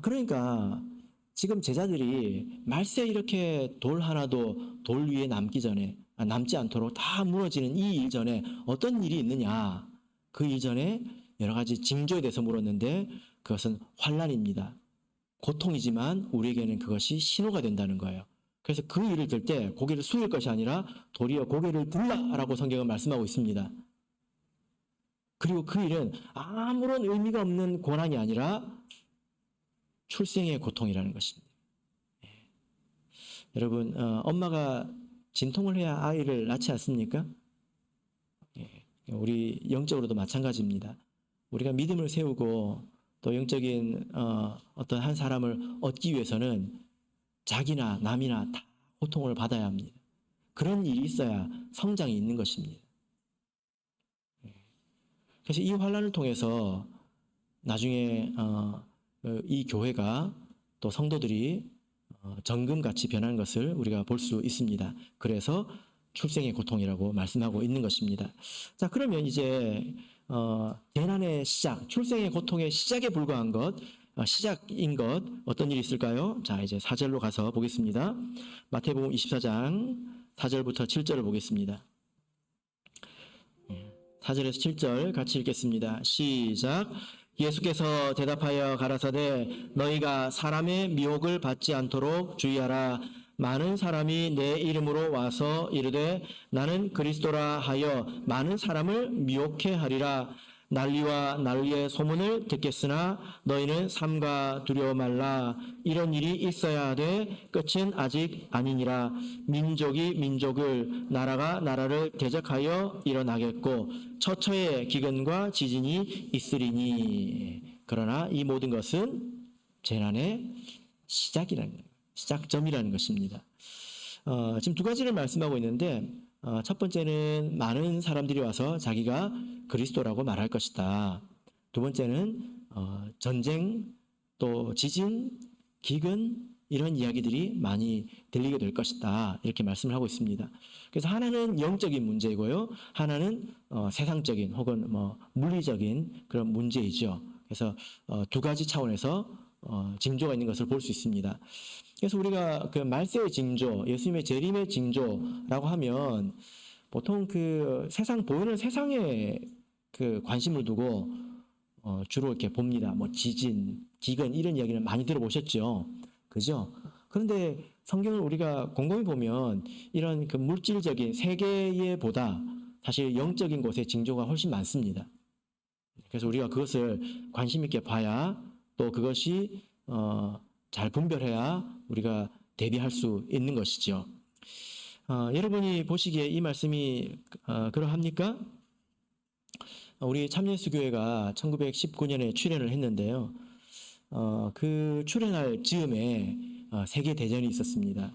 그러니까 지금 제자들이 말세 이렇게 돌 하나도 돌 위에 남지 않도록 다 무너지는 이 일 전에 어떤 일이 있느냐, 그 이전에 여러 가지 징조에 대해서 물었는데 그것은 환난입니다. 고통이지만 우리에게는 그것이 신호가 된다는 거예요. 그래서 그 일을 들 때 고개를 숙일 것이 아니라 도리어 고개를 들라라고 성경은 말씀하고 있습니다. 그리고 그 일은 아무런 의미가 없는 고난이 아니라 출생의 고통이라는 것입니다. 여러분, 엄마가 진통을 해야 아이를 낳지 않습니까? 우리 영적으로도 마찬가지입니다. 우리가 믿음을 세우고 또 영적인 어떤 한 사람을 얻기 위해서는 자기나 남이나 다 고통을 받아야 합니다. 그런 일이 있어야 성장이 있는 것입니다. 그래서 이 환난을 통해서 나중에 이 교회가 또 성도들이 정금같이 변한 것을 우리가 볼 수 있습니다. 그래서 출생의 고통이라고 말씀하고 있는 것입니다. 자, 그러면 이제 재난의 시작, 출생의 고통의 시작에 불과한 것, 시작인 것 어떤 일이 있을까요? 자, 이제 4절로 가서 보겠습니다. 마태복음 24장 4절부터 7절을 보겠습니다. 4절에서 7절 같이 읽겠습니다. 시작. 예수께서 대답하여 가라사대 너희가 사람의 미혹을 받지 않도록 주의하라. 많은 사람이 내 이름으로 와서 이르되 나는 그리스도라 하여 많은 사람을 미혹해 하리라. 난리와 난리의 소문을 듣겠으나 너희는 삼가 두려워 말라. 이런 일이 있어야 돼. 끝은 아직 아니니라. 민족이 민족을, 나라가 나라를 대적하여 일어나겠고 처처에 기근과 지진이 있으리니. 그러나 이 모든 것은 재난의 시작이라는 거예요. 시작점이라는 것입니다. 지금 두 가지를 말씀하고 있는데 첫 번째는 많은 사람들이 와서 자기가 그리스도라고 말할 것이다. 두 번째는 전쟁, 또 지진, 기근 이런 이야기들이 많이 들리게 될 것이다. 이렇게 말씀을 하고 있습니다. 그래서 하나는 영적인 문제이고요. 하나는 세상적인 혹은 물리적인 그런 문제이죠. 그래서 두 가지 차원에서 징조가 있는 것을 볼 수 있습니다. 그래서 우리가 그 말세의 징조, 예수님의 재림의 징조라고 하면 보통 그 세상 보이는 세상에 그 관심을 두고 주로 이렇게 봅니다. 뭐 지진, 기근 이런 이야기를 많이 들어보셨죠, 그죠? 그런데 성경을 우리가 곰곰이 보면 이런 그 물질적인 세계에보다 사실 영적인 곳의 징조가 훨씬 많습니다. 그래서 우리가 그것을 관심 있게 봐야 또 그것이 잘 분별해야 우리가 대비할 수 있는 것이죠. 여러분이 보시기에 이 말씀이 그러합니까? 우리 참예수교회가 1919년에 출현을 했는데요. 그 출현할 즈음에 세계대전이 있었습니다.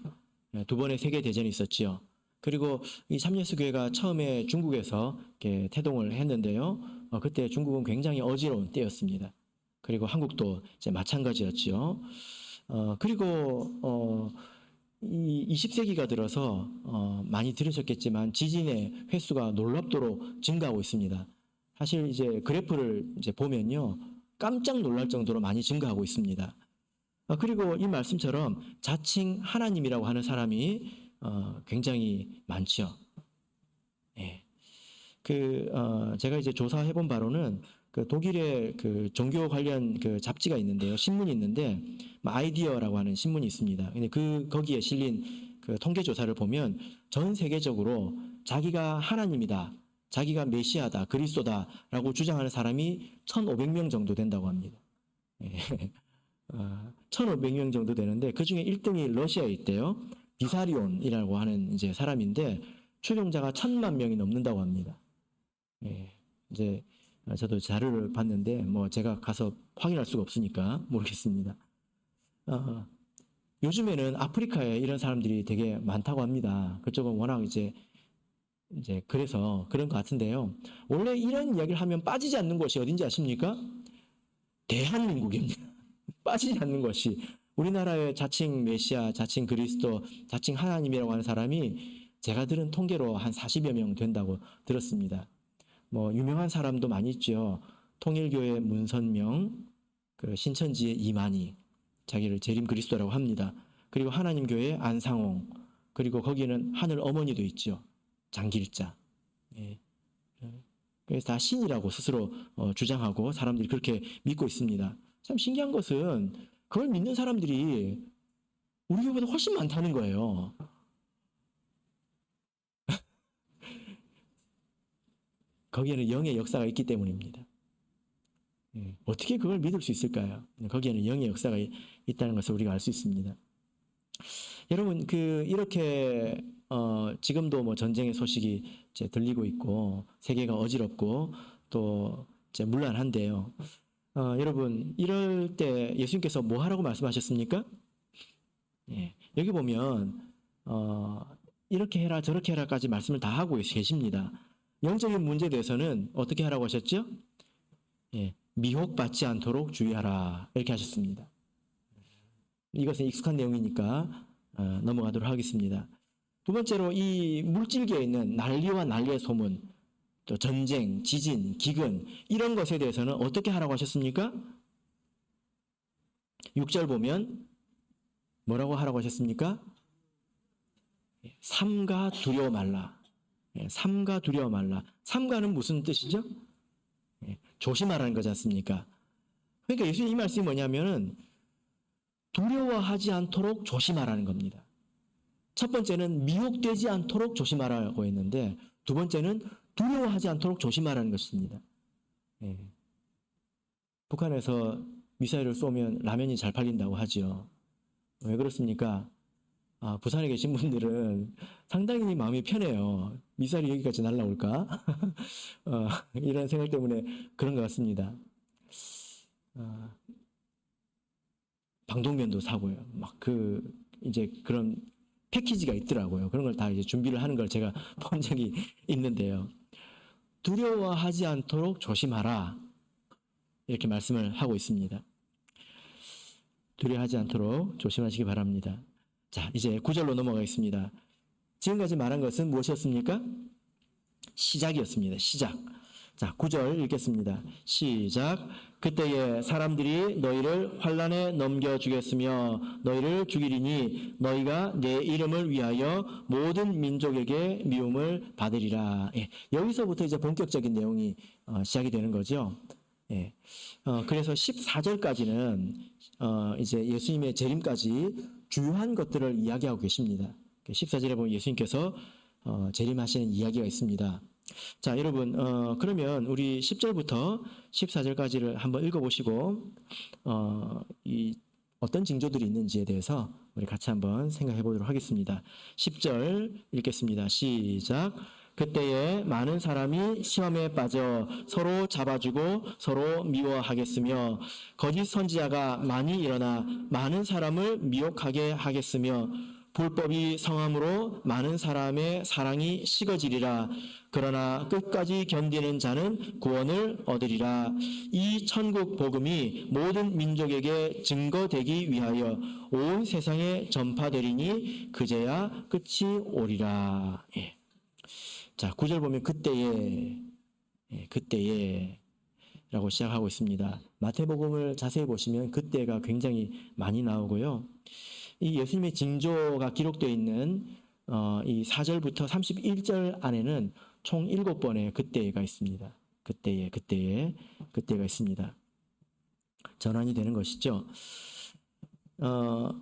두 번의 세계대전이 있었죠. 그리고 이 참예수교회가 처음에 중국에서 이렇게 태동을 했는데요. 그때 중국은 굉장히 어지러운 때였습니다. 그리고 한국도 이제 마찬가지였죠. 그리고 이 20세기가 들어서 많이 들으셨겠지만 지진의 횟수가 놀랍도록 증가하고 있습니다. 사실 이제 그래프를 이제 보면요, 깜짝 놀랄 정도로 많이 증가하고 있습니다. 그리고 이 말씀처럼 자칭 하나님이라고 하는 사람이 굉장히 많죠. 예. 제가 이제 조사해본 바로는 그 독일의 그 종교 관련 그 잡지가 있는데요, 신문이 있는데 아이디어라고 하는 신문이 있습니다. 근데 거기에 실린 그 통계 조사를 보면 전 세계적으로 자기가 하나님이다, 자기가 메시아다, 그리스도다라고 주장하는 사람이 1,500명 정도 된다고 합니다. 예. 1,500명 정도 되는데 그 중에 1등이 러시아에 있대요. 비사리온이라고 하는 이제 사람인데 추종자가 1,000만 명이 넘는다고 합니다. 예. 이제 저도 자료를 봤는데 뭐 제가 가서 확인할 수가 없으니까 모르겠습니다. 요즘에는 아프리카에 이런 사람들이 되게 많다고 합니다. 그쪽은 워낙 이제 그래서 그런 것 같은데요. 원래 이런 이야기를 하면 빠지지 않는 곳이 어딘지 아십니까? 대한민국입니다. 빠지지 않는 것이 우리나라의 자칭 메시아, 자칭 그리스도, 자칭 하나님이라고 하는 사람이 제가 들은 통계로 한 40여 명 된다고 들었습니다. 뭐 유명한 사람도 많이 있죠. 통일교회 문선명, 그 신천지의 이만희, 자기를 재림 그리스도라고 합니다. 그리고 하나님교회 안상홍, 그리고 거기는 하늘 어머니도 있죠. 장길자. 예. 그래서 다 신이라고 스스로 주장하고 사람들이 그렇게 믿고 있습니다. 참 신기한 것은 그걸 믿는 사람들이 우리 교회보다 훨씬 많다는 거예요. 거기에는 영의 역사가 있기 때문입니다. 어떻게 그걸 믿을 수 있을까요? 거기에는 영의 역사가 있다는 것을 우리가 알 수 있습니다. 여러분, 이렇게 지금도 뭐 전쟁의 소식이 이제 들리고 있고 세계가 어지럽고 또 이제 문란한데요. 여러분, 이럴 때 예수님께서 뭐 하라고 말씀하셨습니까? 예, 여기 보면 이렇게 해라 저렇게 해라까지 말씀을 다 하고 계십니다. 영적인 문제에 대해서는 어떻게 하라고 하셨죠? 예, 미혹받지 않도록 주의하라 이렇게 하셨습니다. 이것은 익숙한 내용이니까 넘어가도록 하겠습니다. 두 번째로 이 물질계에 있는 난리와 난리의 소문, 또 전쟁, 지진, 기근 이런 것에 대해서는 어떻게 하라고 하셨습니까? 6절 보면 뭐라고 하라고 하셨습니까? 삼가 두려워 말라. 삼가 두려워 말라. 삼가는 무슨 뜻이죠? 조심하라는 거지 않습니까? 그러니까 예수님 이 말씀이 뭐냐면은 두려워하지 않도록 조심하라는 겁니다. 첫 번째는 미혹되지 않도록 조심하라고 했는데 두 번째는 두려워하지 않도록 조심하라는 것입니다. 예. 북한에서 미사일을 쏘면 라면이 잘 팔린다고 하죠. 왜 그렇습니까? 부산에 계신 분들은 상당히 마음이 편해요. 미사일이 여기까지 날라올까? 이런 생각 때문에 그런 것 같습니다. 방독면도 사고요. 이제 그런 패키지가 있더라고요. 그런 걸 다 이제 준비를 하는 걸 제가 본 적이 있는데요. 두려워하지 않도록 조심하라. 이렇게 말씀을 하고 있습니다. 두려워하지 않도록 조심하시기 바랍니다. 자, 이제 9절로 넘어가겠습니다. 지금까지 말한 것은 무엇이었습니까? 시작이었습니다. 시작. 자, 9절 읽겠습니다. 시작. 그때에 사람들이 너희를 환난에 넘겨주겠으며 너희를 죽이리니 너희가 내 이름을 위하여 모든 민족에게 미움을 받으리라. 예, 여기서부터 이제 본격적인 내용이 시작이 되는 거죠. 예, 그래서 14절까지는 이제 예수님의 재림까지 주요한 것들을 이야기하고 계십니다. 14절에 보면 예수님께서 재림하시는 이야기가 있습니다. 자, 여러분, 그러면 우리 10절부터 14절까지를 한번 읽어보시고, 어떤 징조들이 있는지에 대해서 우리 같이 한번 생각해 보도록 하겠습니다. 10절 읽겠습니다. 시작. 그때에 많은 사람이 시험에 빠져 서로 잡아주고 서로 미워하겠으며 거짓 선지자가 많이 일어나 많은 사람을 미혹하게 하겠으며 불법이 성함으로 많은 사람의 사랑이 식어지리라. 그러나 끝까지 견디는 자는 구원을 얻으리라. 이 천국 복음이 모든 민족에게 증거되기 위하여 온 세상에 전파되리니 그제야 끝이 오리라. 예. 자, 9절 보면 그때에 라고 시작하고 있습니다. 마태복음을 자세히 보시면 그때가 굉장히 많이 나오고요. 이 예수님의 징조가 기록되어 있는 이 4절부터 31절 안에는 총 7번의 그때가 있습니다. 그때가 있습니다. 전환이 되는 것이죠.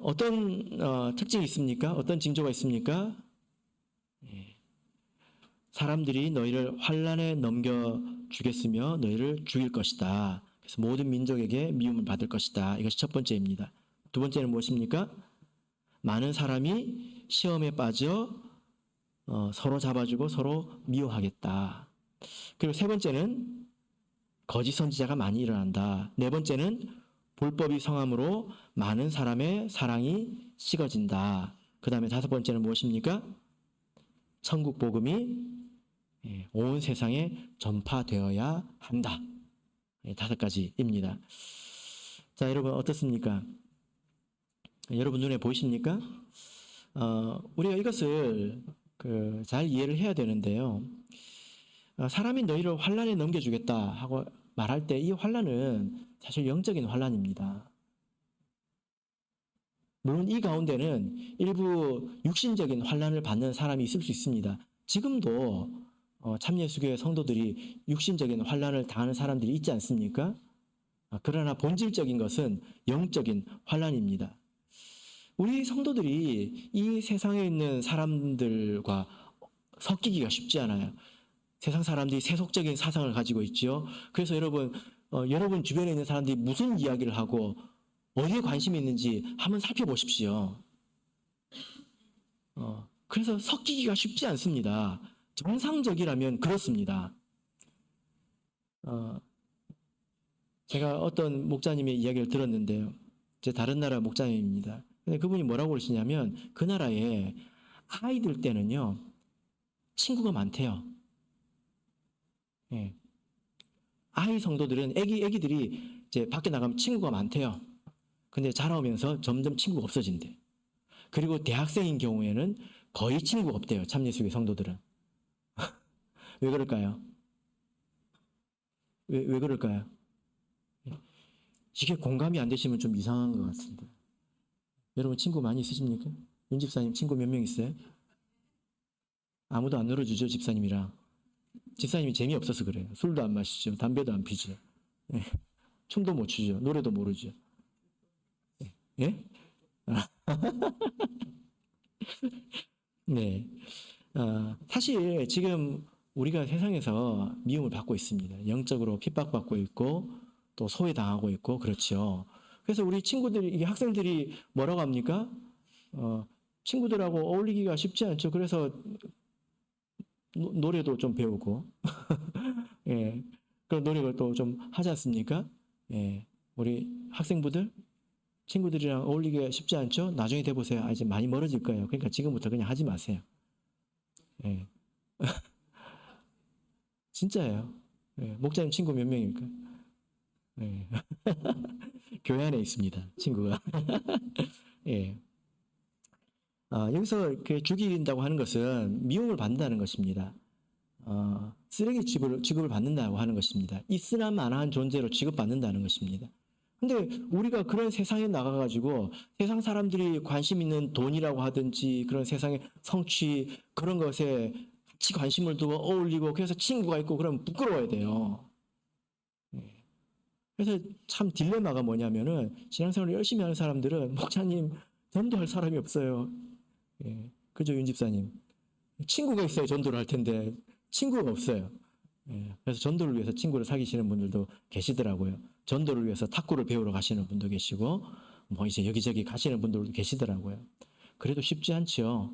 어떤 특징이 있습니까? 어떤 징조가 있습니까? 사람들이 너희를 환난에 넘겨주겠으며 너희를 죽일 것이다. 그래서 모든 민족에게 미움을 받을 것이다. 이것이 첫 번째입니다. 두 번째는 무엇입니까? 많은 사람이 시험에 빠져 서로 잡아주고 서로 미워하겠다. 그리고 세 번째는 거짓 선지자가 많이 일어난다. 네 번째는 불법이 성함으로 많은 사람의 사랑이 식어진다. 그 다음에 다섯 번째는 무엇입니까? 천국 복음이 온 세상에 전파되어야 한다. 다섯 가지입니다. 자, 여러분 어떻습니까? 여러분 눈에 보이십니까? 우리가 이것을 잘 이해를 해야 되는데요. 사람이 너희를 환난에 넘겨주겠다 하고 말할 때 이 환난은 사실 영적인 환난입니다. 물론 이 가운데는 일부 육신적인 환난을 받는 사람이 있을 수 있습니다. 지금도 참예수교회 성도들이 육신적인 환난을 당하는 사람들이 있지 않습니까? 그러나 본질적인 것은 영적인 환난입니다. 우리 성도들이 이 세상에 있는 사람들과 섞이기가 쉽지 않아요. 세상 사람들이 세속적인 사상을 가지고 있죠. 그래서 여러분 주변에 있는 사람들이 무슨 이야기를 하고 어디에 관심이 있는지 한번 살펴보십시오. 그래서 섞이기가 쉽지 않습니다. 정상적이라면 그렇습니다. 제가 어떤 목사님의 이야기를 들었는데요. 제 다른 나라 목사님입니다. 근데 그분이 뭐라고 그러시냐면 그 나라에 아이들 때는요 친구가 많대요. 예. 아이 성도들은 애기들이 이제 밖에 나가면 친구가 많대요. 근데 자라오면서 점점 친구가 없어진대. 그리고 대학생인 경우에는 거의 친구가 없대요. 참예수교회 성도들은. 왜 그럴까요? 왜 그럴까요? 이게 공감이 안 되시면 좀 이상한 것 같습니다. 여러분 친구 많이 있으십니까? 윤 집사님 친구 몇 명 있어요? 아무도 안 놀아주죠, 집사님이랑. 집사님이 재미없어서 그래요. 술도 안 마시죠. 담배도 안 피죠. 예. 춤도 못 추죠. 노래도 모르죠. 예? 네. 사실 지금 우리가 세상에서 미움을 받고 있습니다. 영적으로 핍박받고 있고 또 소외당하고 있고 그렇죠. 그래서 우리 친구들이 이게 학생들이 뭐라고 합니까? 친구들하고 어울리기가 쉽지 않죠. 그래서 노래도 좀 배우고 예, 그런 노력을 또 좀 하지 않습니까? 예, 우리 학생부들 친구들이랑 어울리기가 쉽지 않죠? 나중에 돼보세요. 이제 많이 멀어질 거예요. 그러니까 지금부터 그냥 하지 마세요. 예, 진짜예요. 예, 목사님 친구 몇 명일까? 예, 교회 안에 있습니다. 친구가. 예. 여기서 이렇게 죽인다고 하는 것은 미움을 받는다는 것입니다. 쓰레기 취급을 받는다고 하는 것입니다. 있으나 마나한 존재로 취급받는다는 것입니다. 근데 우리가 그런 세상에 나가가지고 세상 사람들이 관심 있는 돈이라고 하든지 그런 세상의 성취 그런 것에 같이 관심을 두고 어울리고 그래서 친구가 있고 그러면 부끄러워야 돼요. 예. 그래서 참 딜레마가 뭐냐면은 신앙생활을 열심히 하는 사람들은 목사님 전도할 사람이 없어요. 예. 그죠, 윤 집사님? 친구가 있어야 전도를 할 텐데 친구가 없어요. 예. 그래서 전도를 위해서 친구를 사귀시는 분들도 계시더라고요. 전도를 위해서 탁구를 배우러 가시는 분도 계시고 뭐 이제 여기저기 가시는 분들도 계시더라고요. 그래도 쉽지 않죠.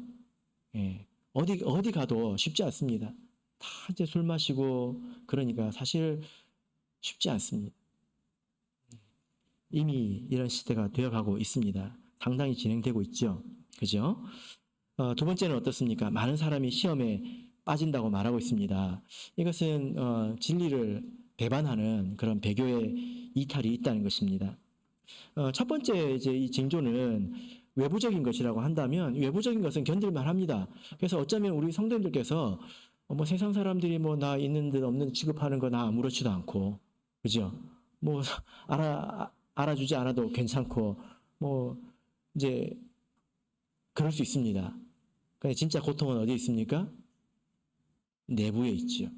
예. 어디 가도 쉽지 않습니다. 다 이제 술 마시고 그러니까 사실 쉽지 않습니다. 이미 이런 시대가 되어가고 있습니다. 상당히 진행되고 있죠. 그죠? 두 번째는 어떻습니까? 많은 사람이 시험에 빠진다고 말하고 있습니다. 이것은 진리를 배반하는 그런 배교의 이탈이 있다는 것입니다. 첫 번째 이제 이 징조는 외부적인 것이라고 한다면 외부적인 것은 견딜만 합니다. 그래서 어쩌면 우리 성도님들께서 뭐 세상 사람들이 뭐 나 있는 듯 없는 듯 취급하는 거 나 아무렇지도 않고, 그죠? 뭐 알아주지 않아도 괜찮고, 뭐 이제 그럴 수 있습니다. 근데 진짜 고통은 어디에 있습니까? 내부에 있죠.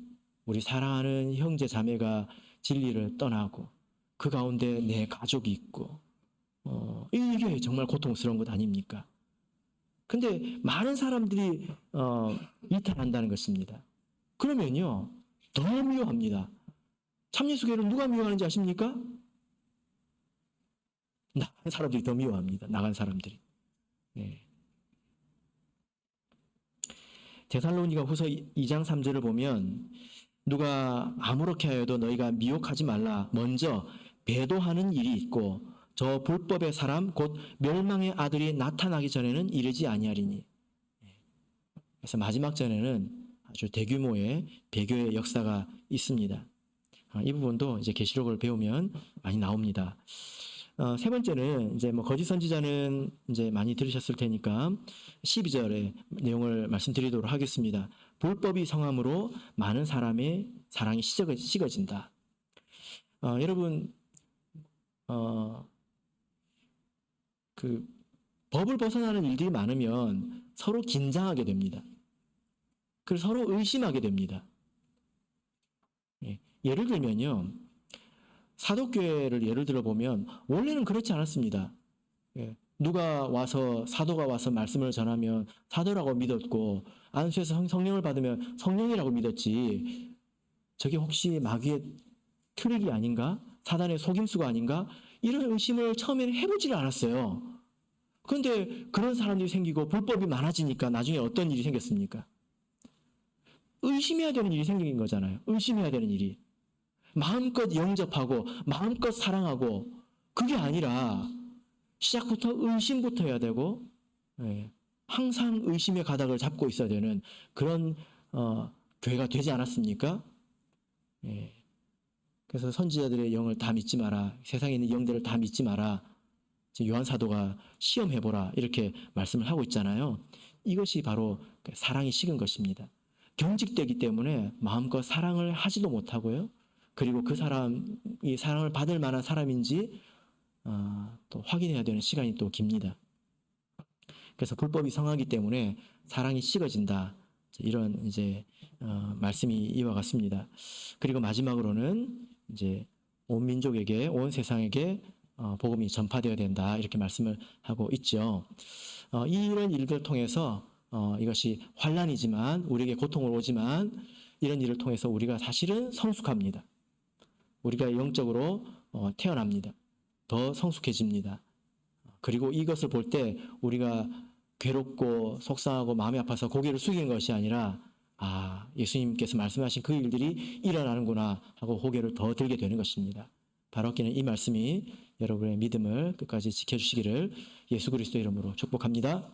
우리 사랑하는 형제 자매가 진리를 떠나고 그 가운데 내 가족이 있고 이게 정말 고통스러운 것 아닙니까? 근데 많은 사람들이 이탈한다는 것입니다. 그러면요 더 미워합니다. 참예수교회를 누가 미워하는지 아십니까? 나간 사람들이 더 미워합니다. 나간 사람들이. 네. 데살로니가 후서 2장 3절을 보면 누가 아무렇게 하여도 너희가 미혹하지 말라. 먼저 배도하는 일이 있고 저 불법의 사람 곧 멸망의 아들이 나타나기 전에는 이르지 아니하리니. 그래서 마지막 전에는 아주 대규모의 배교의 역사가 있습니다. 이 부분도 이제 계시록을 배우면 많이 나옵니다. 세 번째는 이제 뭐 거짓 선지자는 이제 많이 들으셨을 테니까 12절의 내용을 말씀드리도록 하겠습니다. 불법이 성함으로 많은 사람의 사랑이 식어진다. 여러분 그 법을 벗어나는 일들이 많으면 서로 긴장하게 됩니다. 그리고 서로 의심하게 됩니다. 예를 들면요. 사도교회를 예를 들어보면 원래는 그렇지 않았습니다. 누가 와서 사도가 와서 말씀을 전하면 사도라고 믿었고 안수에서 성령을 받으면 성령이라고 믿었지 저게 혹시 마귀의 트릭이 아닌가? 사단의 속임수가 아닌가? 이런 의심을 처음에는 해보지를 않았어요. 그런데 그런 사람들이 생기고 불법이 많아지니까 나중에 어떤 일이 생겼습니까? 의심해야 되는 일이 생긴 거잖아요. 의심해야 되는 일이. 마음껏 영접하고 마음껏 사랑하고 그게 아니라 시작부터 의심부터 해야 되고 항상 의심의 가닥을 잡고 있어야 되는 그런 교회가 되지 않았습니까? 그래서 선지자들의 영을 다 믿지 마라. 세상에 있는 영들을 다 믿지 마라. 요한 사도가 시험해보라 이렇게 말씀을 하고 있잖아요. 이것이 바로 사랑이 식은 것입니다. 경직되기 때문에 마음껏 사랑을 하지도 못하고요. 그리고 그 사람이 사랑을 받을 만한 사람인지 또 확인해야 되는 시간이 또 깁니다. 그래서 불법이 성하기 때문에 사랑이 식어진다. 이런 이제 말씀이 이와 같습니다. 그리고 마지막으로는 이제 온 민족에게 온 세상에게 복음이 전파되어야 된다 이렇게 말씀을 하고 있죠. 이런 일들을 통해서 이것이 환난이지만 우리에게 고통을 오지만 이런 일을 통해서 우리가 사실은 성숙합니다. 우리가 영적으로 태어납니다. 더 성숙해집니다. 그리고 이것을 볼 때 우리가 괴롭고 속상하고 마음이 아파서 고개를 숙이는 것이 아니라 예수님께서 말씀하신 그 일들이 일어나는구나 하고 고개를 더 들게 되는 것입니다. 바로기는 이 말씀이 여러분의 믿음을 끝까지 지켜주시기를 예수 그리스도 이름으로 축복합니다.